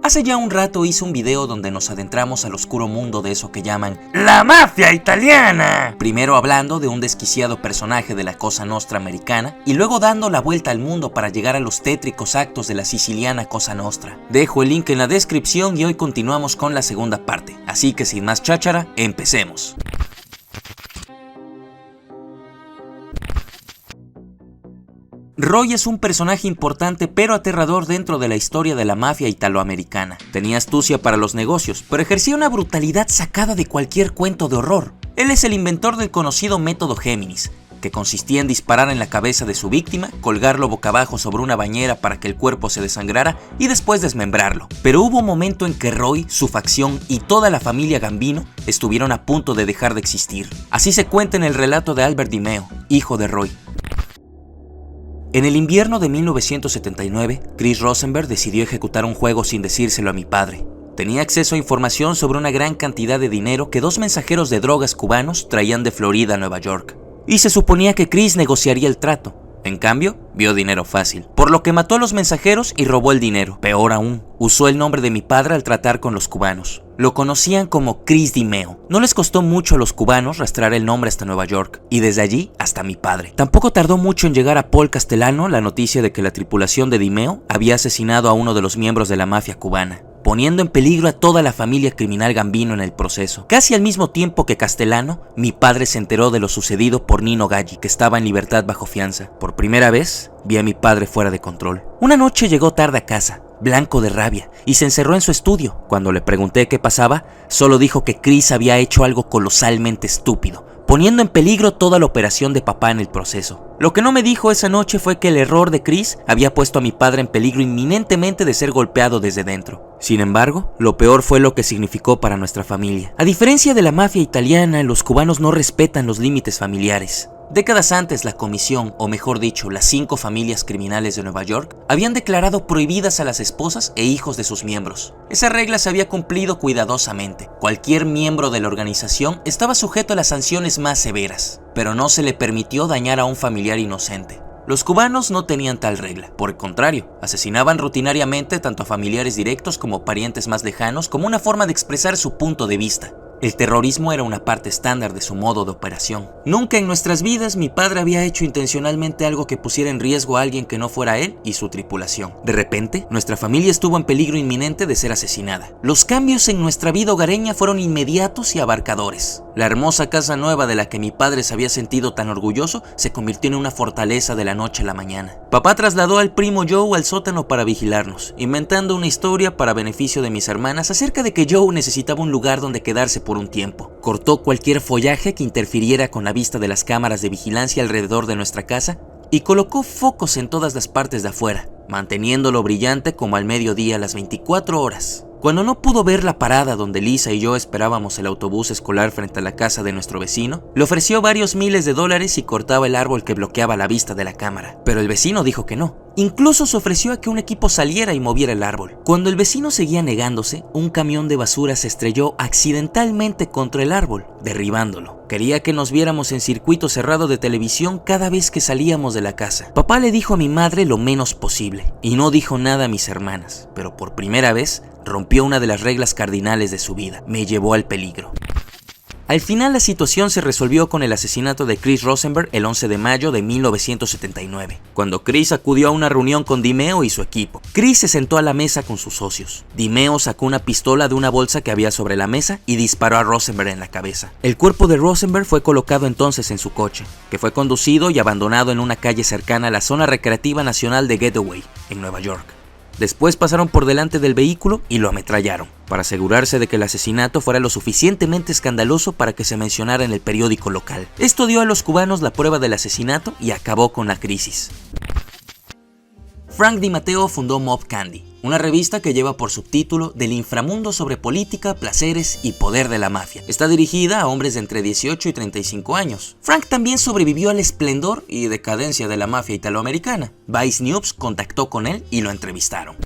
Hace ya un rato hice un video donde nos adentramos al oscuro mundo de eso que llaman la mafia italiana. Primero hablando de un desquiciado personaje de la Cosa Nostra americana y luego dando la vuelta al mundo para llegar a los tétricos actos de la siciliana Cosa Nostra. Dejo el link en la descripción y hoy continuamos con la segunda parte. Así que sin más cháchara, empecemos. Roy es un personaje importante pero aterrador dentro de la historia de la mafia italoamericana. Tenía astucia para los negocios, pero ejercía una brutalidad sacada de cualquier cuento de horror. Él es el inventor del conocido método Géminis, que consistía en disparar en la cabeza de su víctima, colgarlo boca abajo sobre una bañera para que el cuerpo se desangrara y después desmembrarlo. Pero hubo un momento en que Roy, su facción y toda la familia Gambino estuvieron a punto de dejar de existir. Así se cuenta en el relato de Albert Di Meo, hijo de Roy. En el invierno de 1979, Chris Rosenberg decidió ejecutar un juego sin decírselo a mi padre. Tenía acceso a información sobre una gran cantidad de dinero que dos mensajeros de drogas cubanos traían de Florida a Nueva York. Y se suponía que Chris negociaría el trato. En cambio, vio dinero fácil, por lo que mató a los mensajeros y robó el dinero. Peor aún, usó el nombre de mi padre al tratar con los cubanos. Lo conocían como Chris Di Meo. No les costó mucho a los cubanos rastrear el nombre hasta Nueva York, y desde allí hasta mi padre. Tampoco tardó mucho en llegar a Paul Castellano la noticia de que la tripulación de Di Meo había asesinado a uno de los miembros de la mafia cubana, poniendo en peligro a toda la familia criminal Gambino en el proceso. Casi al mismo tiempo que Castellano, mi padre se enteró de lo sucedido por Nino Galli, que estaba en libertad bajo fianza. Por primera vez, vi a mi padre fuera de control. Una noche llegó tarde a casa, blanco de rabia, y se encerró en su estudio. Cuando le pregunté qué pasaba, solo dijo que Chris había hecho algo colosalmente estúpido, poniendo en peligro toda la operación de papá en el proceso. Lo que no me dijo esa noche fue que el error de Chris había puesto a mi padre en peligro inminentemente de ser golpeado desde dentro. Sin embargo, lo peor fue lo que significó para nuestra familia. A diferencia de la mafia italiana, los cubanos no respetan los límites familiares. Décadas antes, la comisión, o mejor dicho, las 5 familias criminales de Nueva York, habían declarado prohibidas a las esposas e hijos de sus miembros. Esa regla se había cumplido cuidadosamente. Cualquier miembro de la organización estaba sujeto a las sanciones más severas, pero no se le permitió dañar a un familiar inocente. Los cubanos no tenían tal regla. Por el contrario, asesinaban rutinariamente tanto a familiares directos como parientes más lejanos como una forma de expresar su punto de vista. El terrorismo era una parte estándar de su modo de operación. Nunca en nuestras vidas mi padre había hecho intencionalmente algo que pusiera en riesgo a alguien que no fuera él y su tripulación. De repente, nuestra familia estuvo en peligro inminente de ser asesinada. Los cambios en nuestra vida hogareña fueron inmediatos y abarcadores. La hermosa casa nueva de la que mi padre se había sentido tan orgulloso se convirtió en una fortaleza de la noche a la mañana. Papá trasladó al primo Joe al sótano para vigilarnos, inventando una historia para beneficio de mis hermanas acerca de que Joe necesitaba un lugar donde quedarse por un tiempo. Cortó cualquier follaje que interfiriera con la vista de las cámaras de vigilancia alrededor de nuestra casa y colocó focos en todas las partes de afuera, manteniéndolo brillante como al mediodía a las 24 horas. Cuando no pudo ver la parada donde Lisa y yo esperábamos el autobús escolar frente a la casa de nuestro vecino, le ofreció varios miles de dólares si cortaba el árbol que bloqueaba la vista de la cámara, pero el vecino dijo que no. Incluso se ofreció a que un equipo saliera y moviera el árbol. Cuando el vecino seguía negándose, un camión de basura se estrelló accidentalmente contra el árbol, derribándolo. Quería que nos viéramos en circuito cerrado de televisión cada vez que salíamos de la casa. Papá le dijo a mi madre lo menos posible, y no dijo nada a mis hermanas, pero por primera vez rompió una de las reglas cardinales de su vida. Me llevó al peligro. Al final la situación se resolvió con el asesinato de Chris Rosenberg el 11 de mayo de 1979, cuando Chris acudió a una reunión con Di Meo y su equipo. Chris se sentó a la mesa con sus socios. Di Meo sacó una pistola de una bolsa que había sobre la mesa y disparó a Rosenberg en la cabeza. El cuerpo de Rosenberg fue colocado entonces en su coche, que fue conducido y abandonado en una calle cercana a la zona recreativa nacional de Getaway, en Nueva York. Después pasaron por delante del vehículo y lo ametrallaron, para asegurarse de que el asesinato fuera lo suficientemente escandaloso para que se mencionara en el periódico local. Esto dio a los cubanos la prueba del asesinato y acabó con la crisis. Frank Di Matteo fundó Mob Candy, una revista que lleva por subtítulo Del inframundo sobre política, placeres y poder de la mafia. Está dirigida a hombres de entre 18 y 35 años. Frank también sobrevivió al esplendor y decadencia de la mafia italoamericana. Vice News contactó con él y lo entrevistaron.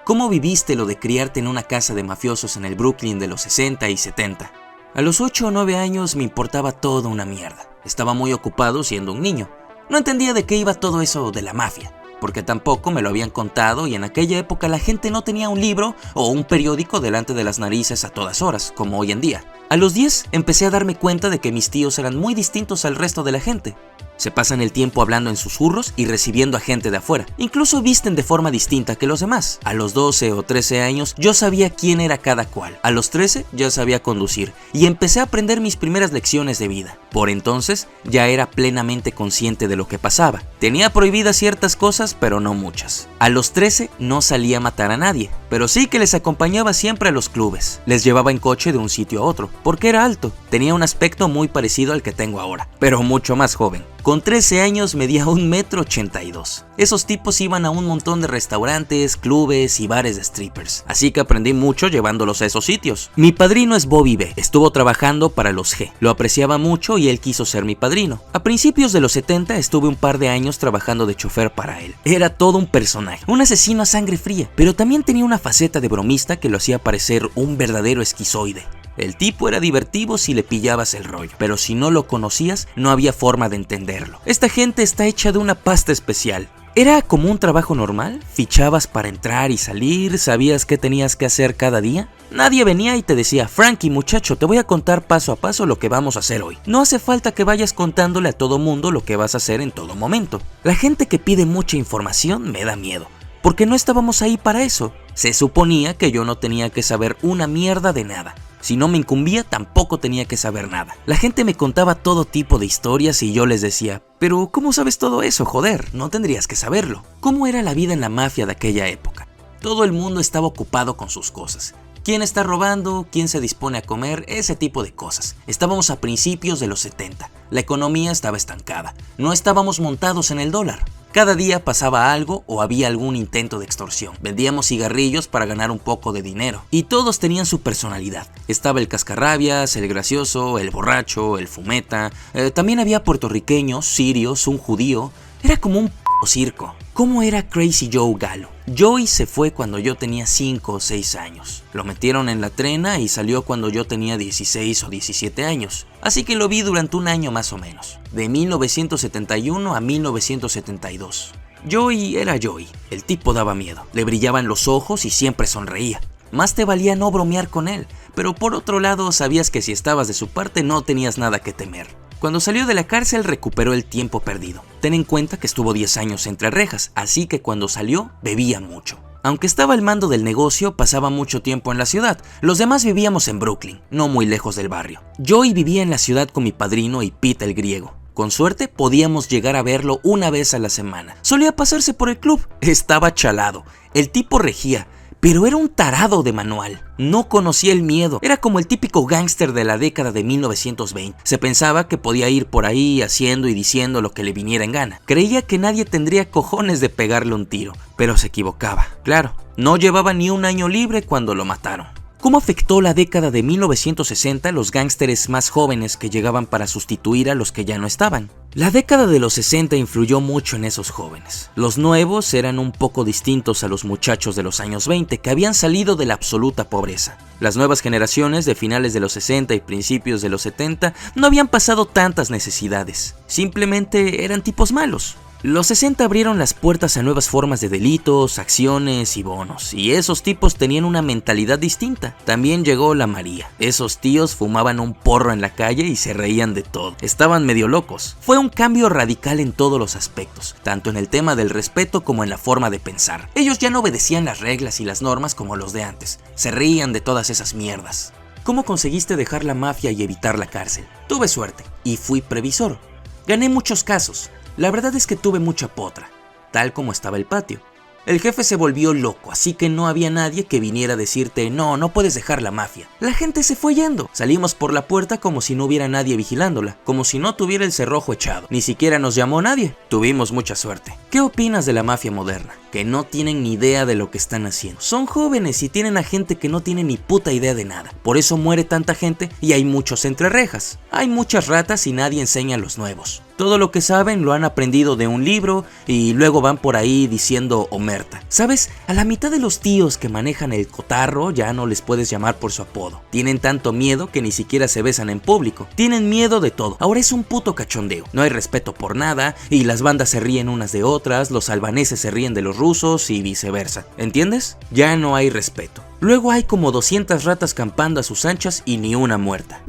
¿Cómo viviste lo de criarte en una casa de mafiosos en el Brooklyn de los 60 y 70? A los 8 o 9 años me importaba toda una mierda. Estaba muy ocupado siendo un niño. No entendía de qué iba todo eso de la mafia. porque tampoco me lo habían contado y en aquella época la gente no tenía un libro o un periódico delante de las narices a todas horas, como hoy en día. A los 10 empecé a darme cuenta de que mis tíos eran muy distintos al resto de la gente. Se pasan el tiempo hablando en susurros y recibiendo a gente de afuera. Incluso visten de forma distinta que los demás. A los 12 o 13 años yo sabía quién era cada cual. A los 13 ya sabía conducir y empecé a aprender mis primeras lecciones de vida. Por entonces ya era plenamente consciente de lo que pasaba. Tenía prohibidas ciertas cosas, pero no muchas. A los 13 no salía a matar a nadie, pero sí que les acompañaba siempre a los clubes. Les llevaba en coche de un sitio a otro, porque era alto. Tenía un aspecto muy parecido al que tengo ahora, pero mucho más joven. Con 13 años medía 1,82 m. Esos tipos iban a un montón de restaurantes, clubes y bares de strippers, así que aprendí mucho llevándolos a esos sitios. Mi padrino es Bobby B. Estuvo trabajando para los G. Lo apreciaba mucho y él quiso ser mi padrino. A principios de los 70 estuve un par de años trabajando de chofer para él. Era todo un personaje, un asesino a sangre fría, pero también tenía una faceta de bromista que lo hacía parecer un verdadero esquizoide. El tipo era divertido si le pillabas el rollo, pero si no lo conocías, no había forma de entenderlo. Esta gente está hecha de una pasta especial. ¿Era como un trabajo normal? ¿Fichabas para entrar y salir? ¿Sabías qué tenías que hacer cada día? Nadie venía y te decía, Frankie, muchacho, te voy a contar paso a paso lo que vamos a hacer hoy. No hace falta que vayas contándole a todo mundo lo que vas a hacer en todo momento. La gente que pide mucha información me da miedo, porque no estábamos ahí para eso. Se suponía que yo no tenía que saber una mierda de nada. Si no me incumbía, tampoco tenía que saber nada. La gente me contaba todo tipo de historias y yo les decía, pero ¿cómo sabes todo eso, joder? No tendrías que saberlo. ¿Cómo era la vida en la mafia de aquella época? Todo el mundo estaba ocupado con sus cosas. ¿Quién está robando? ¿Quién se dispone a comer? Ese tipo de cosas. Estábamos a principios de los 70. La economía estaba estancada. No estábamos montados en el dólar. Cada día pasaba algo o había algún intento de extorsión. Vendíamos cigarrillos para ganar un poco de dinero. Y todos tenían su personalidad. Estaba el cascarrabias, el gracioso, el borracho, el fumeta. También había puertorriqueños, sirios, un judío. Era como un circo. ¿Cómo era Crazy Joe Gallo? Joey se fue cuando yo tenía 5 o 6 años. Lo metieron en la trena y salió cuando yo tenía 16 o 17 años. Así que lo vi durante un año más o menos, de 1971 a 1972. Joey era Joey. El tipo daba miedo. Le brillaban los ojos y siempre sonreía. Más te valía no bromear con él, pero por otro lado sabías que si estabas de su parte no tenías nada que temer. Cuando salió de la cárcel recuperó el tiempo perdido. Ten en cuenta que estuvo 10 años entre rejas, así que cuando salió bebía mucho. Aunque estaba al mando del negocio, pasaba mucho tiempo en la ciudad. Los demás vivíamos en Brooklyn, no muy lejos del barrio. Joey vivía en la ciudad con mi padrino y Pete el griego. Con suerte podíamos llegar a verlo una vez a la semana. Solía pasarse por el club. Estaba chalado. El tipo regía, pero era un tarado de manual. No conocía el miedo. Era como el típico gángster de la década de 1920. Se pensaba que podía ir por ahí haciendo y diciendo lo que le viniera en gana. Creía que nadie tendría cojones de pegarle un tiro, pero se equivocaba. Claro, no llevaba ni un año libre cuando lo mataron. ¿Cómo afectó la década de 1960 a los gángsteres más jóvenes que llegaban para sustituir a los que ya no estaban? La década de los 60 influyó mucho en esos jóvenes. Los nuevos eran un poco distintos a los muchachos de los años 20 que habían salido de la absoluta pobreza. Las nuevas generaciones de finales de los 60 y principios de los 70 no habían pasado tantas necesidades. Simplemente eran tipos malos. Los 60 abrieron las puertas a nuevas formas de delitos, acciones y bonos, y esos tipos tenían una mentalidad distinta. También llegó la María. Esos tíos fumaban un porro en la calle y se reían de todo. Estaban medio locos. Fue un cambio radical en todos los aspectos, tanto en el tema del respeto como en la forma de pensar. Ellos ya no obedecían las reglas y las normas como los de antes. Se reían de todas esas mierdas. ¿Cómo conseguiste dejar la mafia y evitar la cárcel? Tuve suerte y fui previsor. Gané muchos casos. La verdad es que tuve mucha potra, tal como estaba el patio. El jefe se volvió loco, así que no había nadie que viniera a decirte no puedes dejar la mafia. La gente se fue yendo. Salimos por la puerta como si no hubiera nadie vigilándola, como si no tuviera el cerrojo echado. Ni siquiera nos llamó nadie. Tuvimos mucha suerte. ¿Qué opinas de la mafia moderna? Que no tienen ni idea de lo que están haciendo. Son jóvenes y tienen a gente que no tiene ni puta idea de nada. Por eso muere tanta gente y hay muchos entre rejas. Hay muchas ratas y nadie enseña a los nuevos. Todo lo que saben lo han aprendido de un libro y luego van por ahí diciendo omerta. ¿Sabes? A la mitad de los tíos que manejan el cotarro ya no les puedes llamar por su apodo. Tienen tanto miedo que ni siquiera se besan en público. Tienen miedo de todo. Ahora es un puto cachondeo. No hay respeto por nada y las bandas se ríen unas de otras, los albaneses se ríen de los rusos y viceversa. ¿Entiendes? Ya no hay respeto. Luego hay como 200 ratas campando a sus anchas y ni una muerta.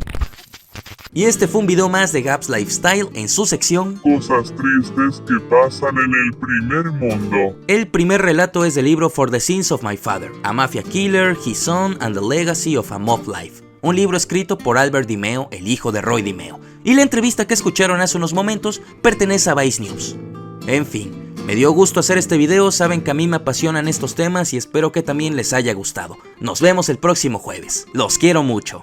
Y este fue un video más de Gabs Lifestyle en su sección Cosas tristes que pasan en el primer mundo. El primer relato es del libro For the Sins of My Father, A Mafia Killer, His Son and the Legacy of a Mob Life, un libro escrito por Albert DiMeo, el hijo de Roy DiMeo, y la entrevista que escucharon hace unos momentos pertenece a Vice News. En fin, me dio gusto hacer este video, saben que a mí me apasionan estos temas y espero que también les haya gustado. Nos vemos el próximo jueves, los quiero mucho.